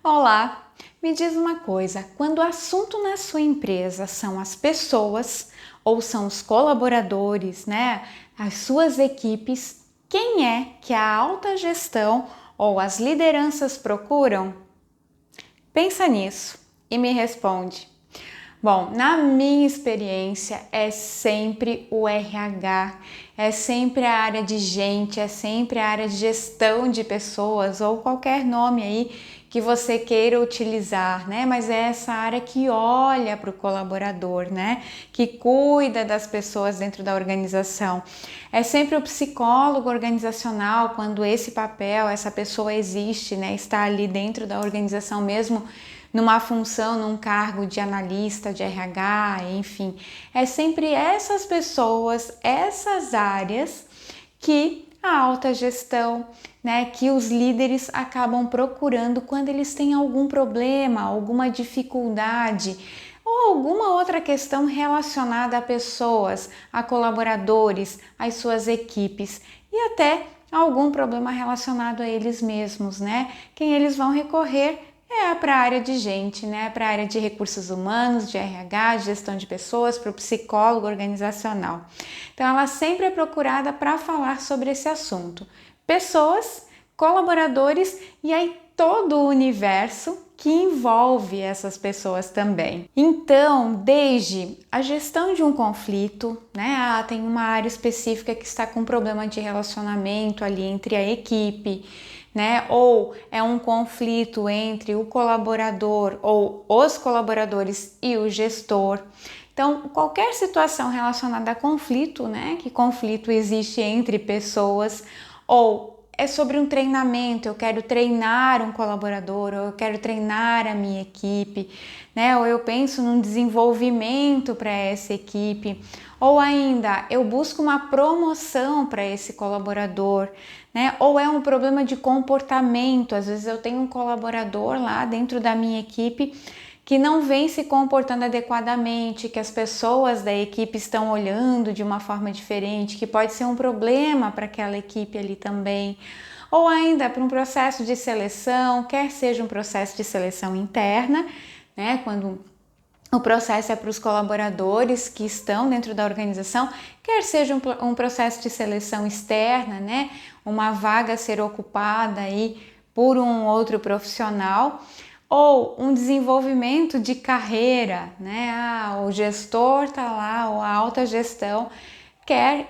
Olá, me diz uma coisa, quando o assunto na sua empresa são as pessoas ou são os colaboradores, né, as suas equipes, quem é que a alta gestão ou as lideranças procuram? Pensa nisso e me responde. Bom, na minha experiência é sempre o RH, é sempre a área de gente, é sempre a área de gestão de pessoas ou qualquer nome aí que você queira utilizar, né? Mas é essa área que olha para o colaborador, né? Que cuida das pessoas dentro da organização. É sempre o psicólogo organizacional quando esse papel, essa pessoa existe, né? Está ali dentro da organização mesmo numa função, num cargo de analista, de RH, enfim. É sempre essas pessoas, essas áreas que a alta gestão, né, que os líderes acabam procurando quando eles têm algum problema, alguma dificuldade ou alguma outra questão relacionada a pessoas, a colaboradores, às suas equipes e até algum problema relacionado a eles mesmos, né? Quem eles vão recorrer é para a área de gente, né? Para a área de recursos humanos, de RH, de gestão de pessoas, para o psicólogo organizacional. Então, ela sempre é procurada para falar sobre esse assunto. Pessoas, colaboradores e aí todo o universo que envolve essas pessoas também. Então, desde a gestão de um conflito, né? Tem uma área específica que está com problema de relacionamento ali entre a equipe, né? Ou é um conflito entre o colaborador ou os colaboradores e o gestor. Então, qualquer situação relacionada a conflito, né? Que conflito existe entre pessoas, ou é sobre um treinamento, eu quero treinar um colaborador, ou eu quero treinar a minha equipe, né? Ou eu penso num desenvolvimento para essa equipe, ou ainda eu busco uma promoção para esse colaborador, né? Ou é um problema de comportamento, às vezes eu tenho um colaborador lá dentro da minha equipe que não vem se comportando adequadamente, que as pessoas da equipe estão olhando de uma forma diferente, que pode ser um problema para aquela equipe ali também. Ou ainda para um processo de seleção, quer seja um processo de seleção interna, né, quando o processo é para os colaboradores que estão dentro da organização, quer seja um processo de seleção externa, né, uma vaga a ser ocupada aí por um outro profissional, ou um desenvolvimento de carreira, né? O gestor está lá, ou a alta gestão quer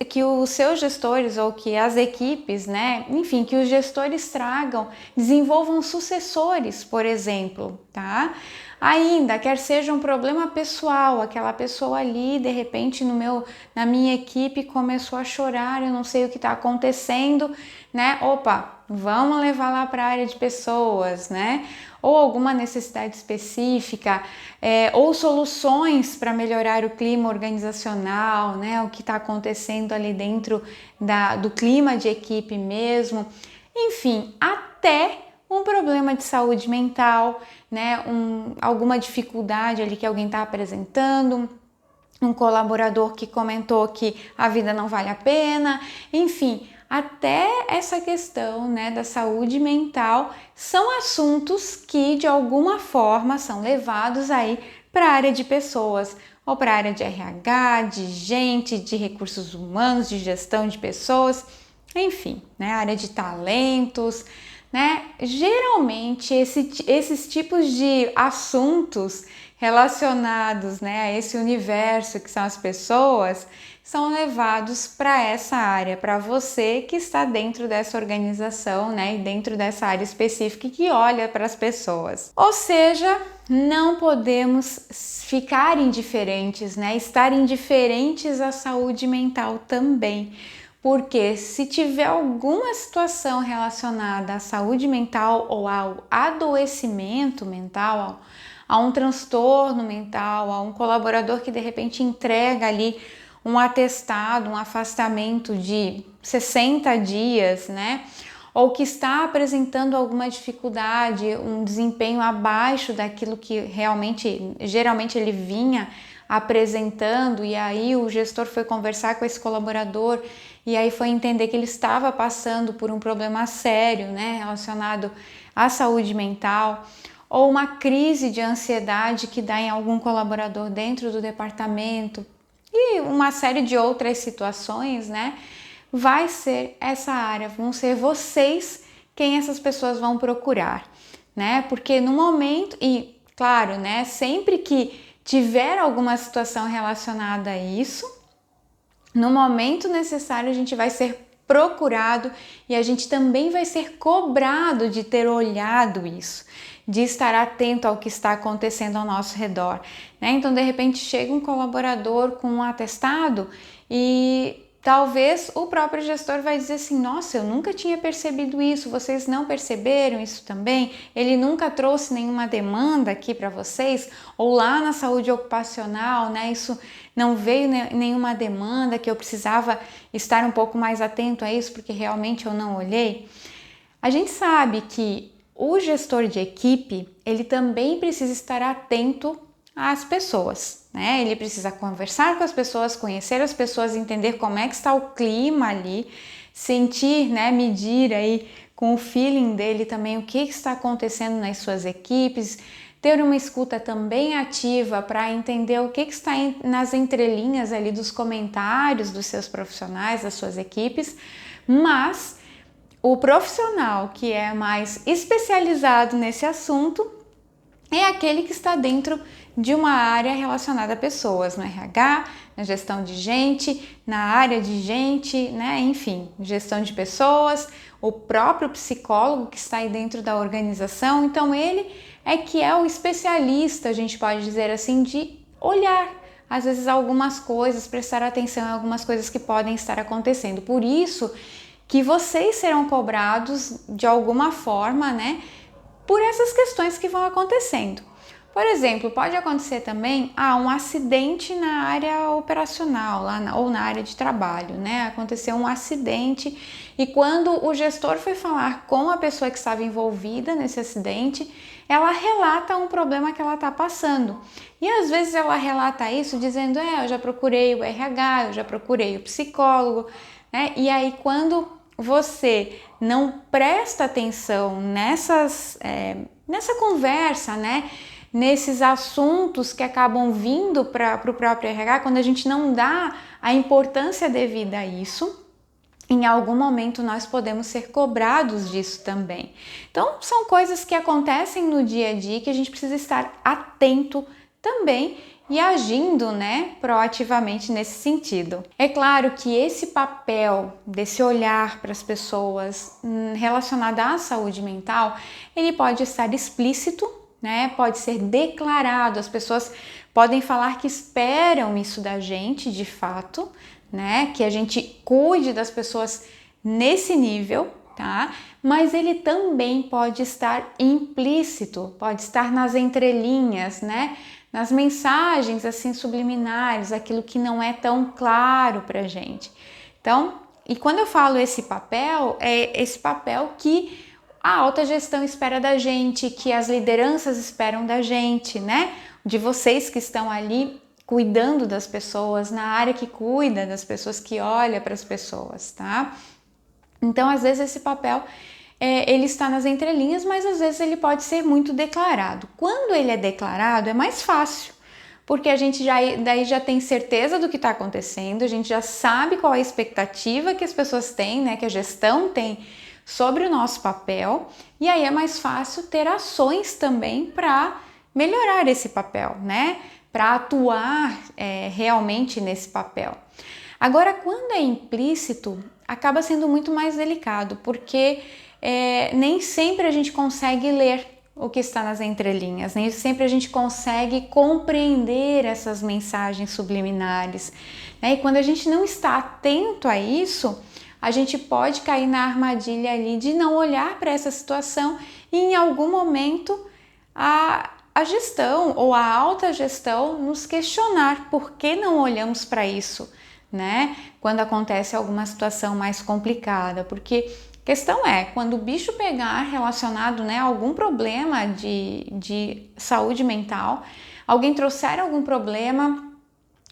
que os seus gestores ou que as equipes, né? Enfim, que os gestores desenvolvam sucessores, por exemplo, tá? Ainda, quer seja um problema pessoal, aquela pessoa ali, de repente, na minha equipe começou a chorar, eu não sei o que está acontecendo, né? Opa, vamos levar lá para a área de pessoas, né? Ou alguma necessidade específica, ou soluções para melhorar o clima organizacional, né? O que está acontecendo ali dentro do clima de equipe mesmo. Enfim, até um problema de saúde mental, né? Alguma dificuldade ali que alguém está apresentando, um colaborador que comentou que a vida não vale a pena, enfim, até essa questão, né, da saúde mental são assuntos que de alguma forma são levados aí para a área de pessoas, ou para a área de RH, de gente, de recursos humanos, de gestão de pessoas, enfim, né, área de talentos, né? Geralmente esses tipos de assuntos relacionados, né, a esse universo que são as pessoas, são levados para essa área, para você que está dentro dessa organização, né, e dentro dessa área específica que olha para as pessoas. Ou seja, não podemos ficar indiferentes, né, estar indiferentes à saúde mental também. Porque se tiver alguma situação relacionada à saúde mental ou ao adoecimento mental, a um transtorno mental, a um colaborador que de repente entrega ali um atestado, um afastamento de 60 dias, né? Ou que está apresentando alguma dificuldade, um desempenho abaixo daquilo que geralmente ele vinha apresentando, e aí o gestor foi conversar com esse colaborador e aí foi entender que ele estava passando por um problema sério, né, relacionado à saúde mental, ou uma crise de ansiedade que dá em algum colaborador dentro do departamento e uma série de outras situações, né? Vai ser essa área, vão ser vocês quem essas pessoas vão procurar, né? Porque no momento, e claro, né, sempre que tiver alguma situação relacionada a isso, no momento necessário a gente vai ser procurado e a gente também vai ser cobrado de ter olhado isso, de estar atento ao que está acontecendo ao nosso redor, né? Então, de repente, chega um colaborador com um atestado e talvez o próprio gestor vai dizer assim: nossa, eu nunca tinha percebido isso, vocês não perceberam isso também? Ele nunca trouxe nenhuma demanda aqui para vocês? Ou lá na saúde ocupacional, né? Isso não veio nenhuma demanda que eu precisava estar um pouco mais atento a isso porque realmente eu não olhei. A gente sabe que o gestor de equipe, ele também precisa estar atento às pessoas, né? Ele precisa conversar com as pessoas, conhecer as pessoas, entender como é que está o clima ali, sentir, né, medir aí com o feeling dele também o que está acontecendo nas suas equipes, ter uma escuta também ativa para entender o que está nas entrelinhas ali dos comentários dos seus profissionais, das suas equipes, mas o profissional que é mais especializado nesse assunto é aquele que está dentro de uma área relacionada a pessoas, no RH, na gestão de gente, na área de gente, né? Enfim, gestão de pessoas, o próprio psicólogo que está aí dentro da organização. Então, ele é que é o especialista, a gente pode dizer assim, de olhar, às vezes, algumas coisas, prestar atenção em algumas coisas que podem estar acontecendo. Por isso que vocês serão cobrados de alguma forma, né, por essas questões que vão acontecendo. Por exemplo, pode acontecer também um acidente na área operacional ou na área de trabalho, né? Aconteceu um acidente e quando o gestor foi falar com a pessoa que estava envolvida nesse acidente, ela relata um problema que ela está passando. E às vezes ela relata isso dizendo: eu já procurei o RH, eu já procurei o psicólogo, né? E aí quando você não presta atenção nessa conversa, né? Nesses assuntos que acabam vindo para o próprio RH, quando a gente não dá a importância devida a isso, em algum momento nós podemos ser cobrados disso também. Então, são coisas que acontecem no dia a dia que a gente precisa estar atento também e agindo, né, proativamente nesse sentido. É claro que esse papel desse olhar para as pessoas relacionado à saúde mental, ele pode estar explícito, né, pode ser declarado, as pessoas podem falar que esperam isso da gente de fato, né, que a gente cuide das pessoas nesse nível, tá? Mas ele também pode estar implícito, pode estar nas entrelinhas, né? Nas mensagens assim subliminares, aquilo que não é tão claro pra gente. Então, e quando eu falo esse papel, é esse papel que a alta gestão espera da gente, que as lideranças esperam da gente, né? De vocês que estão ali cuidando das pessoas, na área que cuida das pessoas, que olha para as pessoas, tá? Então, às vezes esse papel ele está nas entrelinhas, mas às vezes ele pode ser muito declarado. Quando ele é declarado, é mais fácil, porque a gente daí já tem certeza do que está acontecendo, a gente já sabe qual é a expectativa que as pessoas têm, né, que a gestão tem sobre o nosso papel, e aí é mais fácil ter ações também para melhorar esse papel, né, para atuar realmente nesse papel. Agora, quando é implícito, acaba sendo muito mais delicado, porque nem sempre a gente consegue ler o que está nas entrelinhas, nem sempre a gente consegue compreender essas mensagens subliminares, né? E quando a gente não está atento a isso, a gente pode cair na armadilha ali de não olhar para essa situação e em algum momento a gestão ou a alta gestão nos questionar por que não olhamos para isso, né? Quando acontece alguma situação mais complicada, porque a questão é, quando o bicho pegar relacionado, né, a algum problema de saúde mental, alguém trouxer algum problema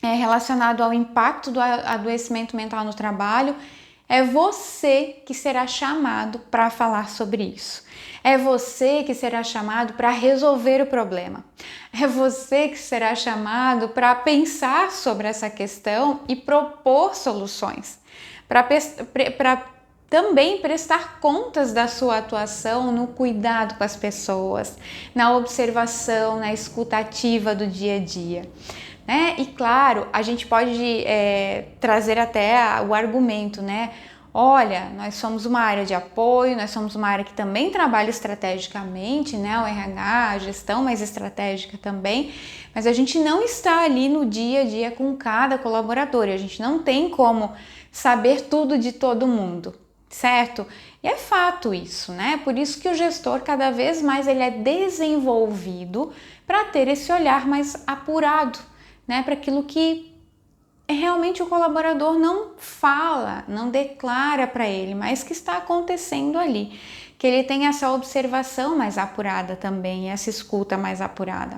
relacionado ao impacto do adoecimento mental no trabalho, É você que será chamado para falar sobre isso. É você que será chamado para resolver o problema. É você que será chamado para pensar sobre essa questão e propor soluções. Para também prestar contas da sua atuação no cuidado com as pessoas, na observação, na escuta ativa do dia a dia. Né? E claro, a gente pode trazer até o argumento, né? Olha, nós somos uma área de apoio, nós somos uma área que também trabalha estrategicamente, né? O RH, a gestão mais estratégica também, mas a gente não está ali no dia a dia com cada colaborador, a gente não tem como saber tudo de todo mundo, certo? E é fato isso, né? Por isso que o gestor cada vez mais ele é desenvolvido para ter esse olhar mais apurado, né? Para aquilo que realmente o colaborador não fala, não declara para ele, mas que está acontecendo ali, que ele tem essa observação mais apurada também, essa escuta mais apurada.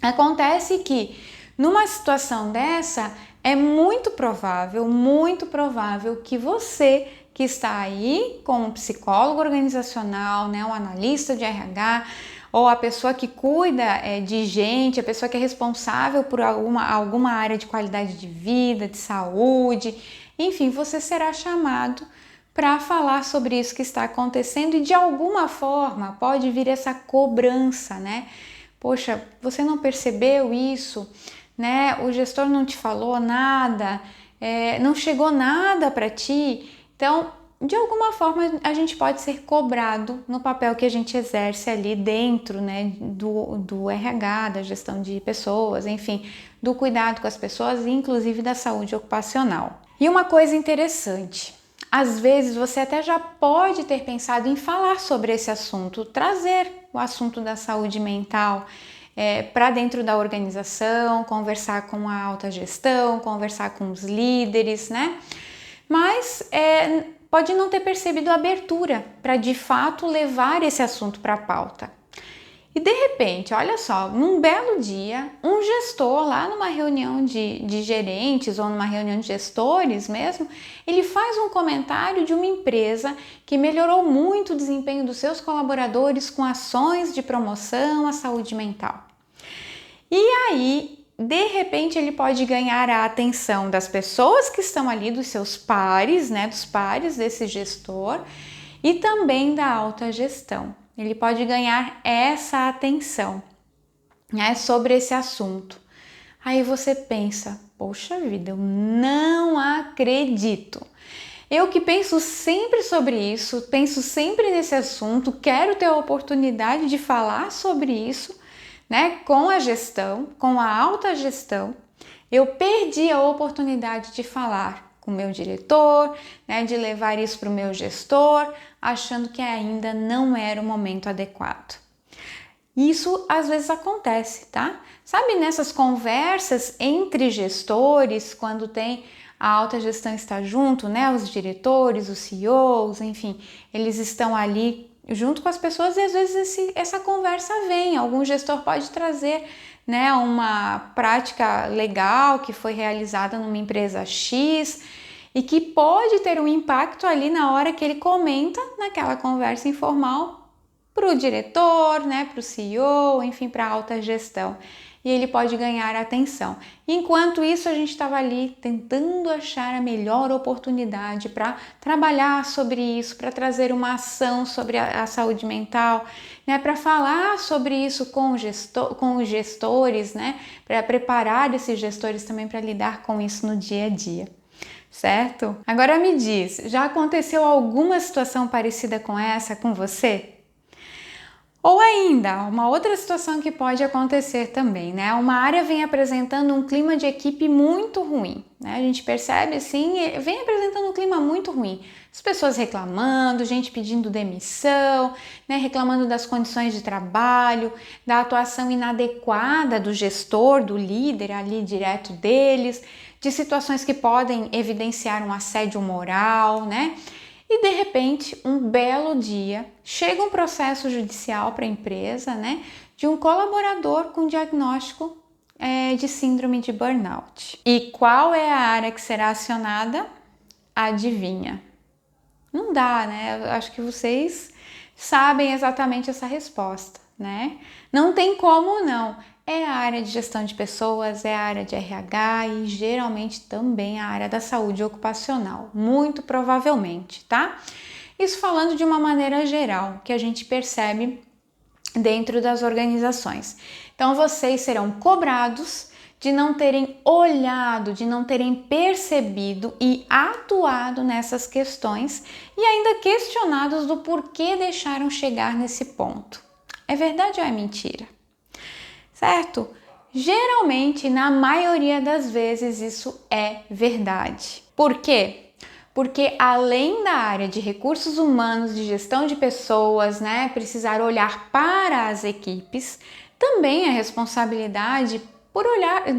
Acontece que numa situação dessa é muito provável que você que está aí como psicólogo organizacional, né, um analista de RH, ou a pessoa que cuida de gente, a pessoa que é responsável por alguma área de qualidade de vida, de saúde, enfim, você será chamado para falar sobre isso que está acontecendo e de alguma forma pode vir essa cobrança, né? Poxa, você não percebeu isso, né? O gestor não te falou nada, não chegou nada para ti, então de alguma forma a gente pode ser cobrado no papel que a gente exerce ali dentro, né, do RH, da gestão de pessoas, enfim, do cuidado com as pessoas e inclusive da saúde ocupacional. E uma coisa interessante, às vezes você até já pode ter pensado em falar sobre esse assunto, trazer o assunto da saúde mental para dentro da organização, conversar com a alta gestão, conversar com os líderes, né? Mas pode não ter percebido a abertura para de fato levar esse assunto para a pauta. E de repente, olha só, num belo dia, um gestor lá numa reunião de gerentes ou numa reunião de gestores mesmo, ele faz um comentário de uma empresa que melhorou muito o desempenho dos seus colaboradores com ações de promoção à saúde mental. E aí, de repente, ele pode ganhar a atenção das pessoas que estão ali, dos seus pares, né, dos pares desse gestor e também da alta gestão. Ele pode ganhar essa atenção, né, sobre esse assunto. Aí você pensa, poxa vida, eu não acredito. Eu que penso sempre sobre isso, penso sempre nesse assunto, quero ter a oportunidade de falar sobre isso, né, com a gestão, com a alta gestão, eu perdi a oportunidade de falar com o meu diretor, né, de levar isso para o meu gestor, achando que ainda não era o momento adequado. Isso às vezes acontece, tá? Sabe, nessas conversas entre gestores, quando tem a alta gestão está junto, né, os diretores, os CEOs, enfim, eles estão ali junto com as pessoas e às vezes essa conversa vem, algum gestor pode trazer, né, uma prática legal que foi realizada numa empresa X e que pode ter um impacto ali na hora que ele comenta naquela conversa informal para o diretor, né, para o CEO, enfim, para a alta gestão. E ele pode ganhar atenção. Enquanto isso, a gente estava ali tentando achar a melhor oportunidade para trabalhar sobre isso, para trazer uma ação sobre a saúde mental, né, para falar sobre isso com os gestores, né, para preparar esses gestores também para lidar com isso no dia a dia. Certo? Agora me diz, já aconteceu alguma situação parecida com essa com você? Ou ainda, uma outra situação que pode acontecer também, né? Uma área vem apresentando um clima de equipe muito ruim, né? A gente percebe assim, vem apresentando um clima muito ruim. As pessoas reclamando, gente pedindo demissão, né? Reclamando das condições de trabalho, da atuação inadequada do gestor, do líder ali direto deles, de situações que podem evidenciar um assédio moral, né? E de repente, um belo dia, chega um processo judicial para a empresa, né, de um colaborador com diagnóstico de síndrome de burnout. E qual é a área que será acionada? Adivinha? Não dá, né? Eu acho que vocês sabem exatamente essa resposta, né? Não tem como não. É a área de gestão de pessoas, é a área de RH e geralmente também a área da saúde ocupacional, muito provavelmente, tá? Isso falando de uma maneira geral, que a gente percebe dentro das organizações. Então, vocês serão cobrados de não terem olhado, de não terem percebido e atuado nessas questões e ainda questionados do porquê deixaram chegar nesse ponto. É verdade ou é mentira? Certo? Geralmente, na maioria das vezes, isso é verdade. Por quê? Porque além da área de recursos humanos, de gestão de pessoas, né, precisar olhar para as equipes, também é responsabilidade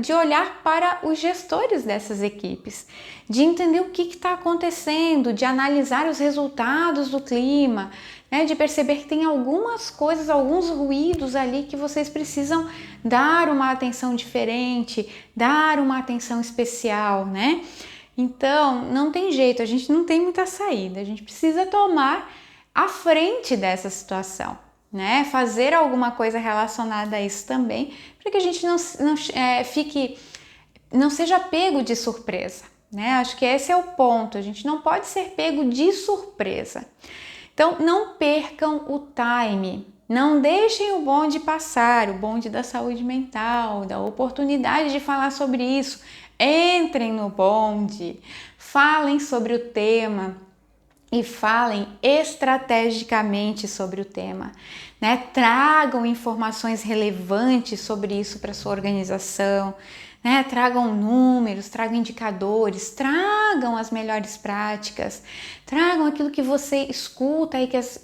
de olhar para os gestores dessas equipes, de entender o que está acontecendo, de analisar os resultados do clima, né, de perceber que tem algumas coisas, alguns ruídos ali que vocês precisam dar uma atenção diferente, dar uma atenção especial, né? Então, não tem jeito, a gente não tem muita saída, a gente precisa tomar a frente dessa situação, né? Fazer alguma coisa relacionada a isso também, para que a gente não seja pego de surpresa, né? Acho que esse é o ponto, a gente não pode ser pego de surpresa. Então, não percam o time, não deixem o bonde passar, o bonde da saúde mental, da oportunidade de falar sobre isso. Entrem no bonde, falem sobre o tema e falem estrategicamente sobre o tema, né? Tragam informações relevantes sobre isso para sua organização, né? Tragam números, tragam indicadores, tragam as melhores práticas, tragam aquilo que você escuta aí que as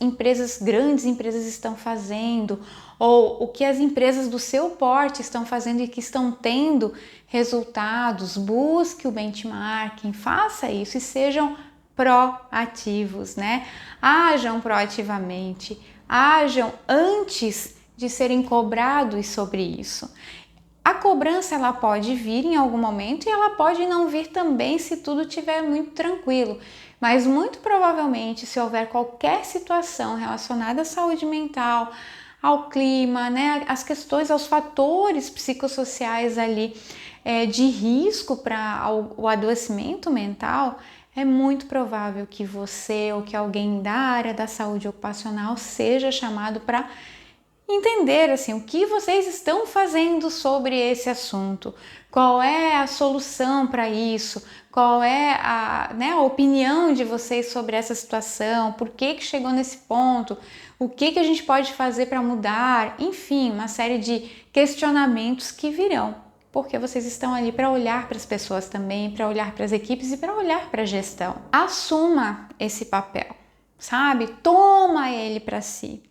grandes empresas estão fazendo, ou o que as empresas do seu porte estão fazendo e que estão tendo resultados. Busque o benchmarking, faça isso e sejam proativos, né? Ajam proativamente, ajam antes de serem cobrados sobre isso. A cobrança ela pode vir em algum momento e ela pode não vir também se tudo estiver muito tranquilo, mas muito provavelmente se houver qualquer situação relacionada à saúde mental, ao clima, né, as questões, aos fatores psicossociais ali de risco para o adoecimento mental, é muito provável que você ou que alguém da área da saúde ocupacional seja chamado para entender assim, o que vocês estão fazendo sobre esse assunto, qual é a solução para isso, qual é a opinião de vocês sobre essa situação, por que chegou nesse ponto, o que a gente pode fazer para mudar, enfim, uma série de questionamentos que virão, porque vocês estão ali para olhar para as pessoas também, para olhar para as equipes e para olhar para a gestão. Assuma esse papel, sabe? Toma ele para si.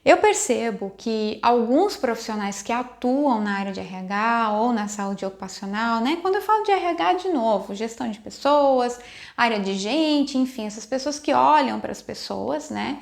Eu percebo que alguns profissionais que atuam na área de RH ou na saúde ocupacional, né? Quando eu falo de RH, de novo, gestão de pessoas, área de gente, enfim, essas pessoas que olham para as pessoas, né?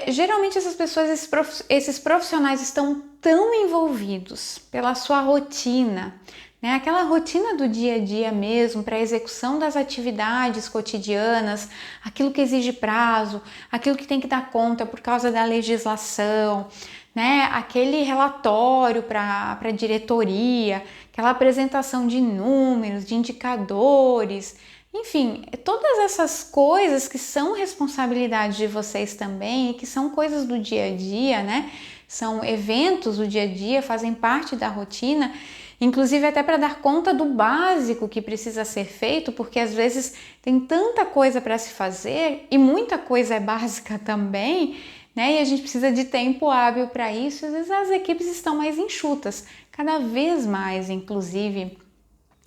Geralmente essas pessoas, esses profissionais estão tão envolvidos pela sua rotina, né? Aquela rotina do dia a dia mesmo, para a execução das atividades cotidianas, aquilo que exige prazo, aquilo que tem que dar conta por causa da legislação, né? Aquele relatório para a diretoria, aquela apresentação de números, de indicadores, enfim, todas essas coisas que são responsabilidade de vocês também e que são coisas do dia a dia, né? São eventos do dia a dia, fazem parte da rotina, inclusive até para dar conta do básico que precisa ser feito, porque às vezes tem tanta coisa para se fazer e muita coisa é básica também, né? E a gente precisa de tempo hábil para isso, e às vezes as equipes estão mais enxutas, cada vez mais, inclusive.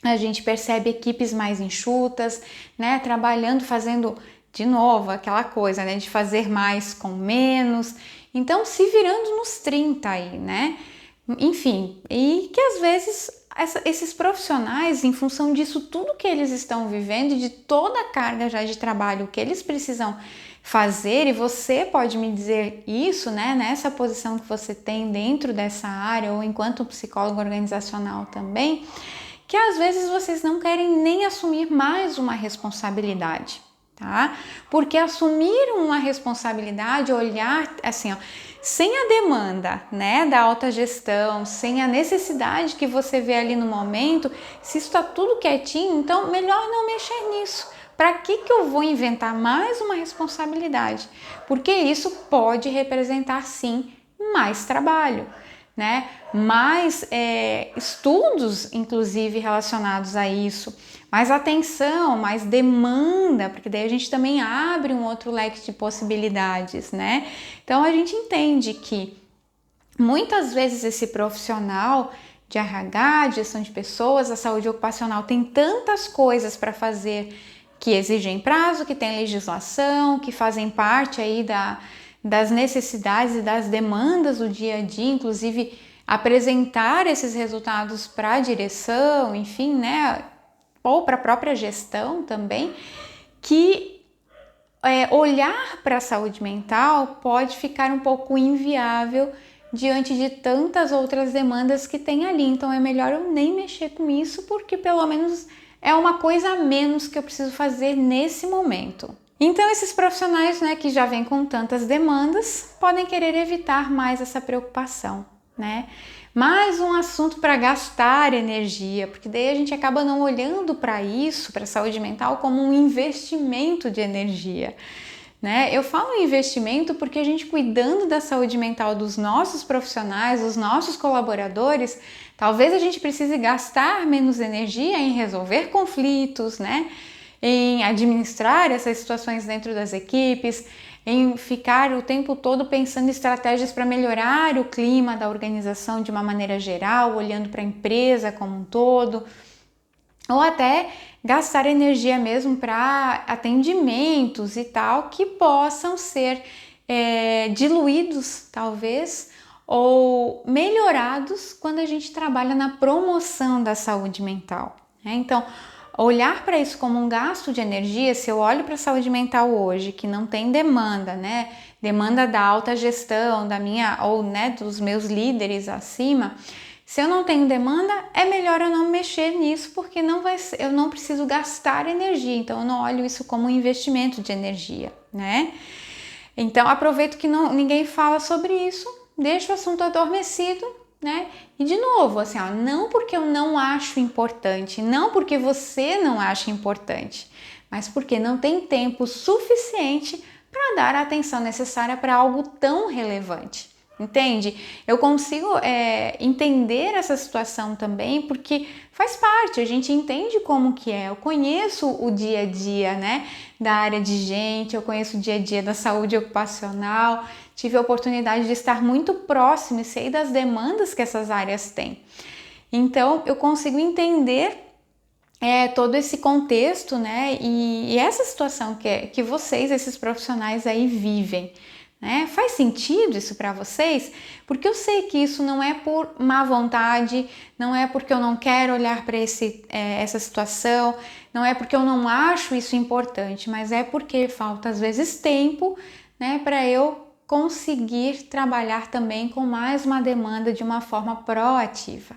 A gente percebe equipes mais enxutas, né, trabalhando, fazendo de novo aquela coisa, né, de fazer mais com menos. Então, se virando nos 30 aí, né? Enfim, e que às vezes esses profissionais, em função disso tudo que eles estão vivendo e de toda a carga já de trabalho que eles precisam fazer, e você pode me dizer isso, né, nessa posição que você tem dentro dessa área ou enquanto psicólogo organizacional também, que às vezes vocês não querem nem assumir mais uma responsabilidade, tá? Porque assumir uma responsabilidade, olhar assim, ó, sem a demanda, né, da alta gestão, sem a necessidade que você vê ali no momento, se está tudo quietinho, então melhor não mexer nisso. Para que eu vou inventar mais uma responsabilidade? Porque isso pode representar, sim, mais trabalho, né? Mais estudos, inclusive, relacionados a isso, mais atenção, mais demanda, porque daí a gente também abre um outro leque de possibilidades, né? Então a gente entende que muitas vezes esse profissional de RH, de gestão de pessoas, a saúde ocupacional tem tantas coisas para fazer que exigem prazo, que tem legislação, que fazem parte aí das necessidades e das demandas do dia a dia, inclusive apresentar esses resultados para a direção, enfim, né, ou para a própria gestão também, que olhar para a saúde mental pode ficar um pouco inviável diante de tantas outras demandas que tem ali. Então é melhor eu nem mexer com isso, porque pelo menos é uma coisa a menos que eu preciso fazer nesse momento. Então esses profissionais, né, que já vêm com tantas demandas, podem querer evitar mais essa preocupação, né? Mais um assunto para gastar energia, porque daí a gente acaba não olhando para isso, para a saúde mental, como um investimento de energia, né? Eu falo em investimento porque a gente cuidando da saúde mental dos nossos profissionais, dos nossos colaboradores, talvez a gente precise gastar menos energia em resolver conflitos, né? Em administrar essas situações dentro das equipes, em ficar o tempo todo pensando em estratégias para melhorar o clima da organização de uma maneira geral, olhando para a empresa como um todo, ou até gastar energia mesmo para atendimentos e tal, que possam ser diluídos, talvez, ou melhorados quando a gente trabalha na promoção da saúde mental, né? Então, olhar para isso como um gasto de energia, se eu olho para a saúde mental hoje, que não tem demanda, né? Demanda da alta gestão, da minha, ou né, dos meus líderes acima, se eu não tenho demanda, é melhor eu não mexer nisso, porque eu não preciso gastar energia, então eu não olho isso como um investimento de energia, né? Então aproveito que ninguém fala sobre isso, deixo o assunto adormecido, né? E de novo, assim, ó, não porque eu não acho importante, não porque você não acha importante, mas porque não tem tempo suficiente para dar a atenção necessária para algo tão relevante. Entende? Eu consigo entender essa situação também, porque faz parte, a gente entende como que é. Eu conheço o dia a dia, né, da área de gente, eu conheço o dia a dia da saúde ocupacional, tive a oportunidade de estar muito próximo e sei das demandas que essas áreas têm. Então, eu consigo entender todo esse contexto, né, e essa situação que vocês, esses profissionais aí, vivem. Né? Faz sentido isso para vocês? Porque eu sei que isso não é por má vontade, não é porque eu não quero olhar para essa situação, não é porque eu não acho isso importante, mas é porque falta às vezes tempo, né, para eu conseguir trabalhar também com mais uma demanda de uma forma proativa.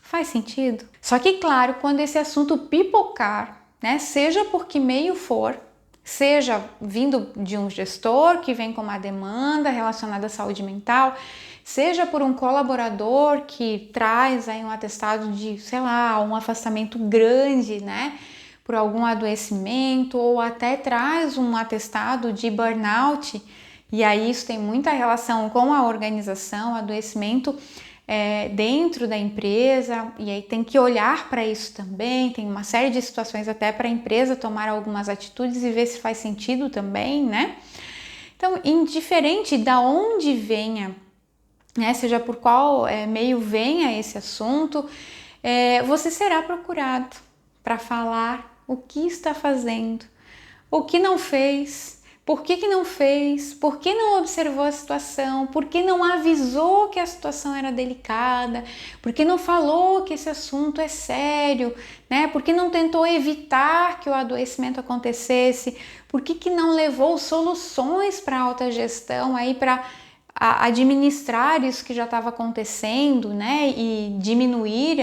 Faz sentido? Só que, claro, quando esse assunto pipocar, né, seja por que meio for, seja vindo de um gestor que vem com uma demanda relacionada à saúde mental, seja por um colaborador que traz aí um atestado de, sei lá, um afastamento grande, né, por algum adoecimento, ou até traz um atestado de burnout, e aí isso tem muita relação com a organização, adoecimento dentro da empresa, e aí tem que olhar para isso também, tem uma série de situações até para a empresa tomar algumas atitudes e ver se faz sentido também, né? Então, indiferente da onde venha, né, seja por qual meio venha esse assunto, você será procurado para falar o que está fazendo, o que não fez, por que não fez? Por que não observou a situação? Por que não avisou que a situação era delicada? Por que não falou que esse assunto é sério? Né? Por que não tentou evitar que o adoecimento acontecesse? Por que não levou soluções para a alta gestão aí para administrar isso que já estava acontecendo, né? E diminuir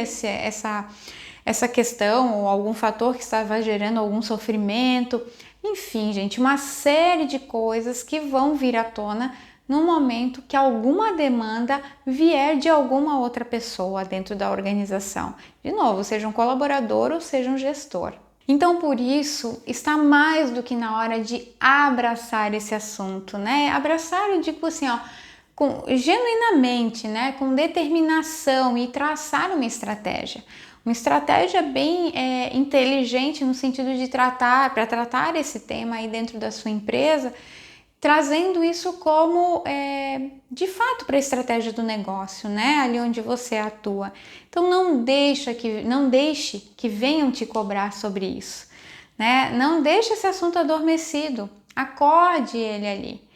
essa questão ou algum fator que estava gerando algum sofrimento. Enfim, gente, uma série de coisas que vão vir à tona no momento que alguma demanda vier de alguma outra pessoa dentro da organização. De novo, seja um colaborador ou seja um gestor. Então, por isso, está mais do que na hora de abraçar esse assunto, né? Abraçar, eu digo assim, ó, genuinamente, né? Com determinação e traçar uma estratégia. Uma estratégia bem inteligente no sentido de para tratar esse tema aí dentro da sua empresa, trazendo isso como de fato para a estratégia do negócio, né? Ali onde você atua. Então não deixe que venham te cobrar sobre isso, né? Não deixe esse assunto adormecido. Acorde ele ali.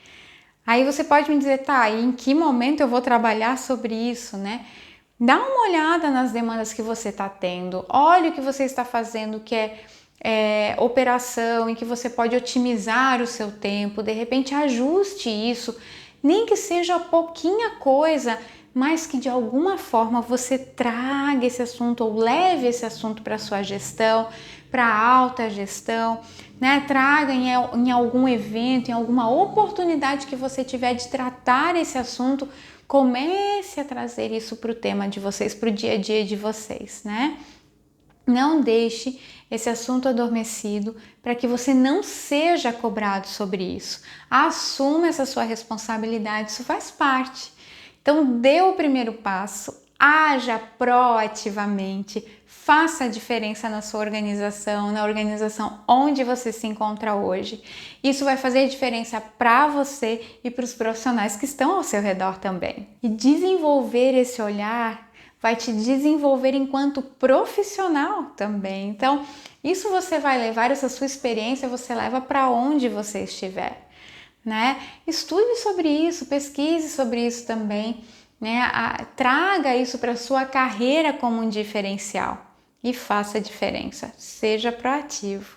Aí você pode me dizer, tá, e em que momento eu vou trabalhar sobre isso, né? Dá uma olhada nas demandas que você está tendo, olha o que você está fazendo, que é operação, em que você pode otimizar o seu tempo, de repente ajuste isso, nem que seja pouquinha coisa, mas que de alguma forma você traga esse assunto ou leve esse assunto para a sua gestão, para a alta gestão, né? Traga em algum evento, em alguma oportunidade que você tiver de tratar esse assunto, comece a trazer isso para o tema de vocês, para o dia a dia de vocês, né? Não deixe esse assunto adormecido para que você não seja cobrado sobre isso. Assuma essa sua responsabilidade, isso faz parte. Então, dê o primeiro passo, haja proativamente, faça a diferença na sua organização, na organização onde você se encontra hoje. Isso vai fazer diferença para você e para os profissionais que estão ao seu redor também. E desenvolver esse olhar vai te desenvolver enquanto profissional também. Então, isso você vai levar, essa sua experiência você leva para onde você estiver, né? Estude sobre isso, pesquise sobre isso também, né? Traga isso para sua carreira como um diferencial e faça a diferença. Seja proativo.